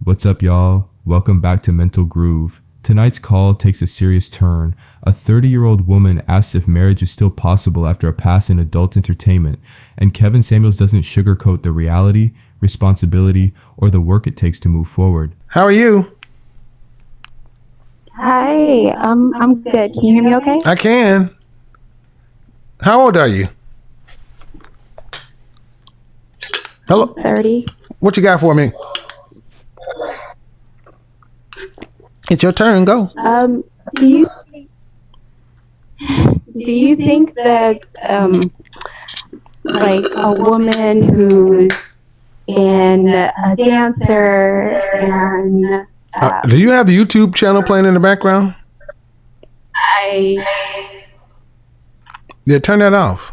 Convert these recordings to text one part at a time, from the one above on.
What's up, y'all? Welcome back to Mental Groove. Tonight's call takes a serious turn. A 30-year-old woman asks if marriage is still possible after a past in adult entertainment, and Kevin Samuels doesn't sugarcoat the reality, responsibility, or the work it takes to move forward. How are you? Hi, I'm good. Can you hear me okay? I can. How old are you? Hello. 30. What you got for me? It's your turn. Go. Do you think that like a woman who's a dancer and Do you have a YouTube channel playing in the background? Yeah, turn that off.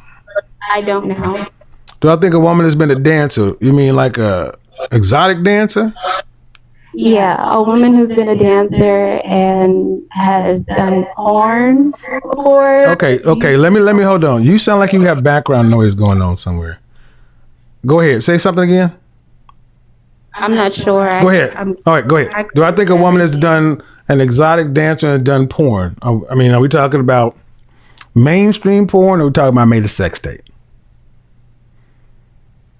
I don't know. Do I think a woman has been a dancer? You mean like a exotic dancer? Yeah, a woman who's been a dancer and has done porn before. Okay. Let me hold on. You sound like you have background noise going on somewhere. Go ahead. Say something again. I'm not sure. Go ahead. All right, go ahead. Do I think a woman has done an exotic dancer and done porn? I mean, are we talking about mainstream porn or are we talking about made a sex tape?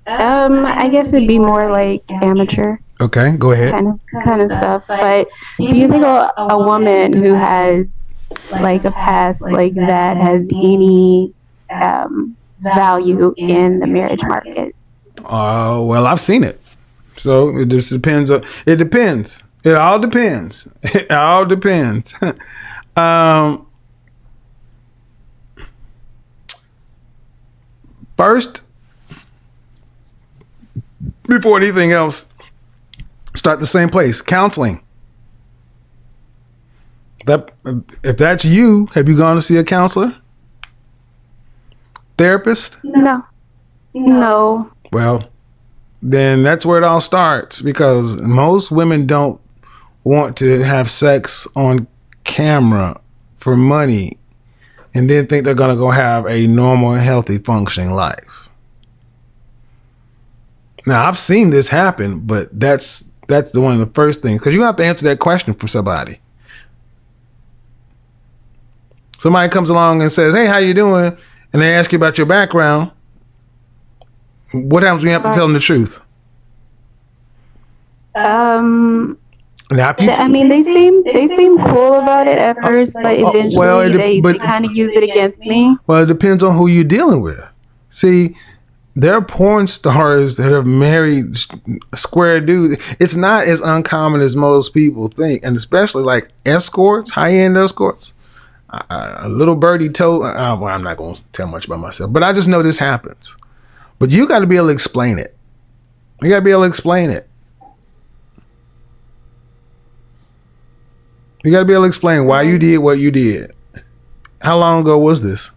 I guess it'd be more like amateur Okay, go ahead. kind of stuff. But do you think a woman who has like a past like that has any value in the marriage market? Well, I've seen it. So it just depends. It depends. It all depends. It all depends. First, before anything else, start the same place. Counseling. If that's you, have you gone to see a counselor? Therapist? No. Well, then that's where it all starts, because most women don't want to have sex on camera for money and then think they're going to go have a normal, healthy, functioning life. Now, I've seen this happen, but that's the one of the first things, because you have to answer that question for somebody. Somebody comes along and says, "Hey, how you doing?" And they ask you about your background. What happens when you have to tell them the truth? Now, Now, I mean, they seem cool about it at first, but eventually they kind of use it against me. Well, it depends on who you're dealing with. See, there are porn stars that have married square dudes. It's not as uncommon as most people think, and especially like escorts, high-end escorts. A little birdie told, well, I'm not going to tell much about myself, but I just know this happens. But you got to be able to explain it. You got to be able to explain it. You got to be able to explain why you did what you did. How long ago was this?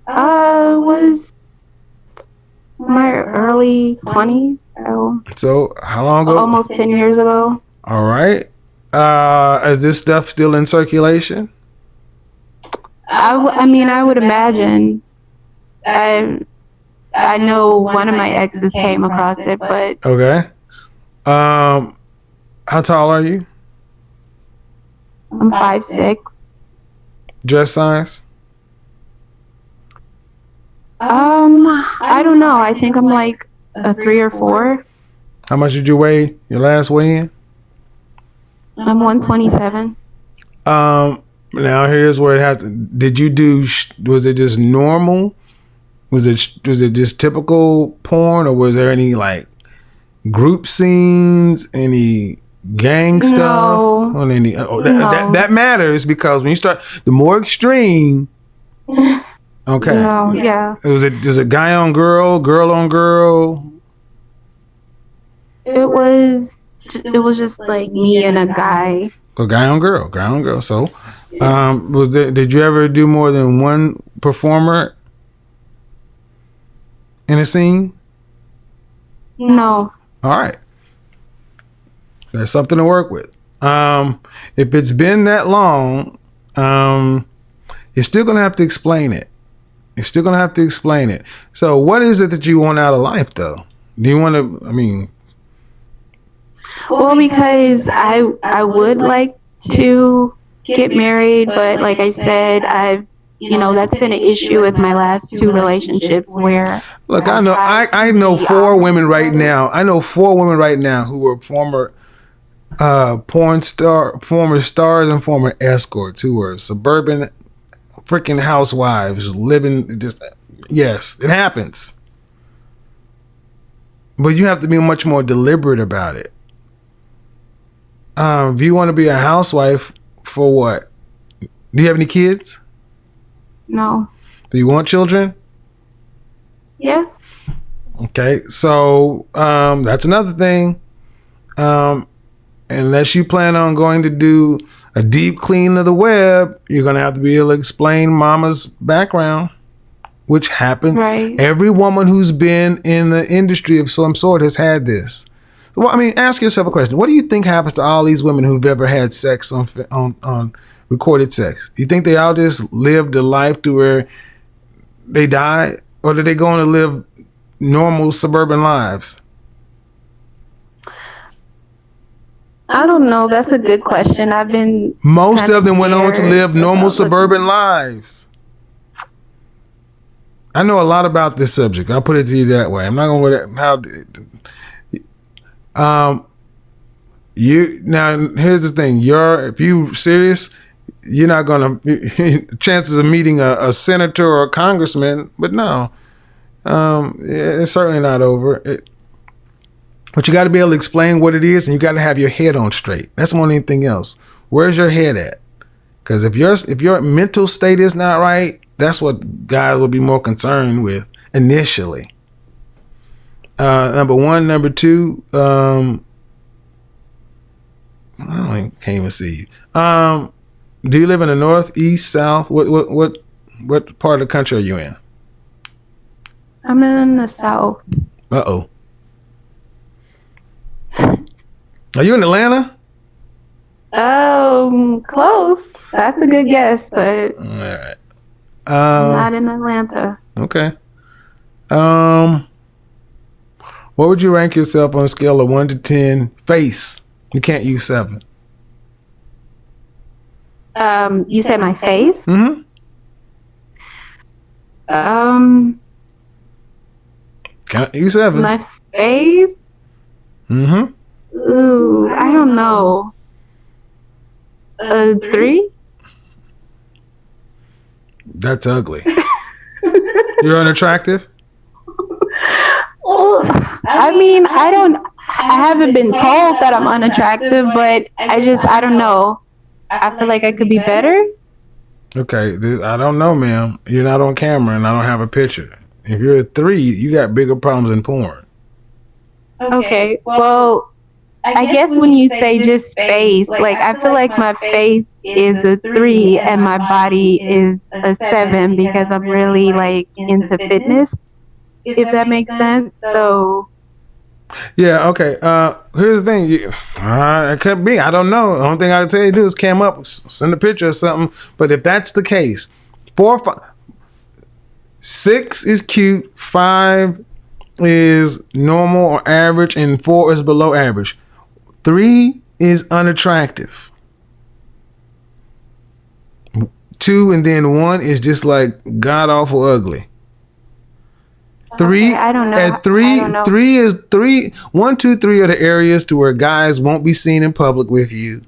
Was my early 20s. So how long ago? Almost 10 years ago. All right. Is this stuff still in circulation? I mean, I would imagine. I know one of my exes came across it, but Okay. How tall are you? I'm 5'6". Dress size? I don't know. I think I'm like a 3 or 4. How much did you weigh your last weigh-in? I'm 127. Now here's where it has to. Did you do? Was it just normal? Was it just typical porn, or was there any like group scenes, any gang stuff? No. On any? That matters, because when you start, the more extreme. Okay. No. Yeah. Was it guy on girl, girl on girl? It was just like me and a guy. So guy on girl. So, did you ever do more than one performer in a scene? No. All right. That's something to work with. If it's been that long, you're still going to have to explain it. So what is it that you want out of life, though? Do you want to, Well, because I would like to get married, but like I said, that's been an issue with my last two relationships where Look, I tried I to know be four honest women right about it. now. I know four women right now who were former former stars and former escorts who were suburban freaking housewives living just. Yes, it happens, but you have to be much more deliberate about it. If you want to be a housewife for what? Do you have any kids? No. Do you want children? Yes. Okay, so that's another thing. Unless you plan on going to do a deep clean of the web, you're going to have to be able to explain mama's background, which happened. Right. Every woman who's been in the industry of some sort has had this. Well, I mean, ask yourself a question. What do you think happens to all these women who've ever had sex on recorded sex? Do you think they all just lived a life to where they died? Or did they go on to live normal suburban lives? I don't know. That's a good question. I've been Most kind of them went on to scared live normal about suburban lives. I know a lot about this subject. I'll put it to you that way. I'm not going to you now. Here's the thing. If you serious, you're not going to chances of meeting a senator or a congressman. But no, it's certainly not over. But you got to be able to explain what it is, and you got to have your head on straight. That's more than anything else. Where's your head at? Because if your mental state is not right, that's what guys will be more concerned with initially. Number one, number two. I can't even see you. Do you live in the north, east, south? What part of the country are you in? I'm in the South. Uh-oh. Are you in Atlanta? Close. That's a good guess, but All right. not in Atlanta. Okay. What would you rank yourself on a scale of 1 to 10? Face. You can't use 7. You said my face? Mm-hmm. Can't use 7. My face? Mm-hmm. Ooh, I don't know. 3? That's ugly. You're unattractive? Well, I mean, I haven't been told that I'm unattractive, but I don't know. I feel like I could be better. Okay, I don't know, ma'am. You're not on camera and I don't have a picture. If you're a 3, you got bigger problems than porn. Okay, well, I guess when you say just face, like I feel like my face is a 3 and my body is a 7 because I'm really like into fitness, if that makes sense. So Yeah, okay. Here's the thing. It could be. I don't know. The only thing I can tell you to do is cam up, send a picture or something. But if that's the case, 4, 5, 6 is cute, 5 is normal or average, and 4 is below average. 3 is unattractive. 2 and then 1 is just like god awful ugly. 3, okay, I don't know. at 3, 3 is 3. 1, 2, 3 are the areas to where guys won't be seen in public with you.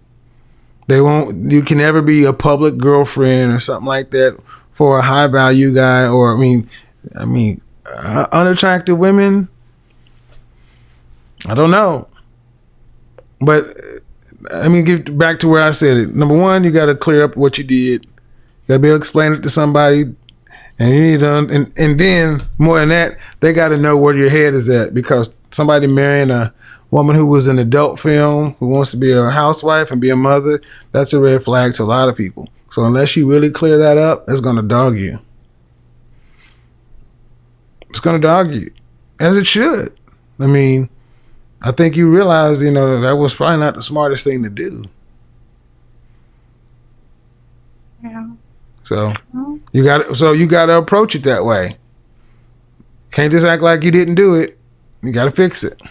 They won't. You can never be a public girlfriend or something like that for a high value guy. Or unattractive women. I don't know. But let me get back to where I said it. Number one, you got to clear up what you did. You got to be able to explain it to somebody. And you need to, and then more than that, they got to know where your head is at, because somebody marrying a woman who was in adult film, who wants to be a housewife and be a mother, that's a red flag to a lot of people. So unless you really clear that up, it's going to dog you. It's going to dog you, as it should. I mean, I think you realize, that was probably not the smartest thing to do. Yeah. So you got to approach it that way. Can't just act like you didn't do it. You got to fix it.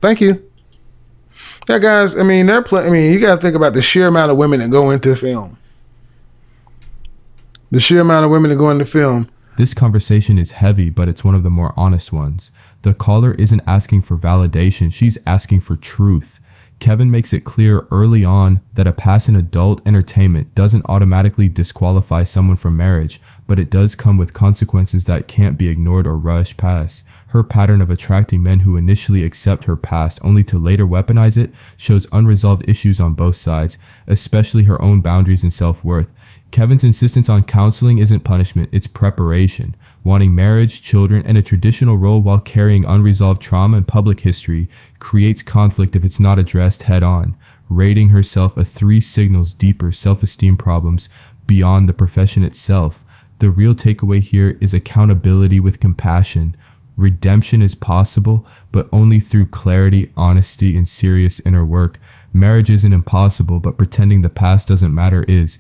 Thank you. Yeah, guys. I mean, you got to think about the sheer amount of women that go into film. The sheer amount of women that go into film. This conversation is heavy, but it's one of the more honest ones. The caller isn't asking for validation, she's asking for truth. Kevin makes it clear early on that a past in adult entertainment doesn't automatically disqualify someone from marriage, but it does come with consequences that can't be ignored or rushed past. Her pattern of attracting men who initially accept her past only to later weaponize it shows unresolved issues on both sides, especially her own boundaries and self-worth. Kevin's insistence on counseling isn't punishment, it's preparation. Wanting marriage, children, and a traditional role while carrying unresolved trauma and public history creates conflict if it's not addressed head-on. Rating herself a 3 signals deeper self-esteem problems beyond the profession itself. The real takeaway here is accountability with compassion. Redemption is possible, but only through clarity, honesty, and serious inner work. Marriage isn't impossible, but pretending the past doesn't matter is.